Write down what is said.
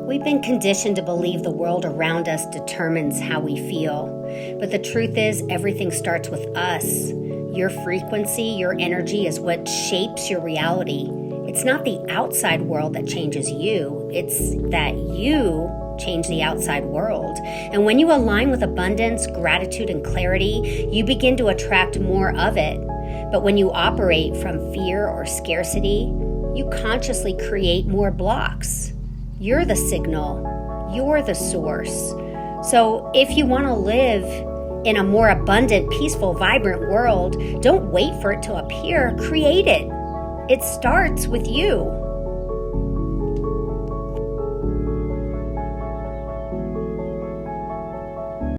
We've been conditioned to believe the world around us determines how we feel. But the truth is, everything starts with us. Your frequency, your energy is what shapes your reality. It's not the outside world that changes you. It's that you change the outside world. And when you align with abundance, gratitude, and clarity, you begin to attract more of it. But when you operate from fear or scarcity, you consciously create more blocks. You're the signal. You're the source. So if you want to live in a more abundant, peaceful, vibrant world, don't wait for it to appear. Create it. It starts with you.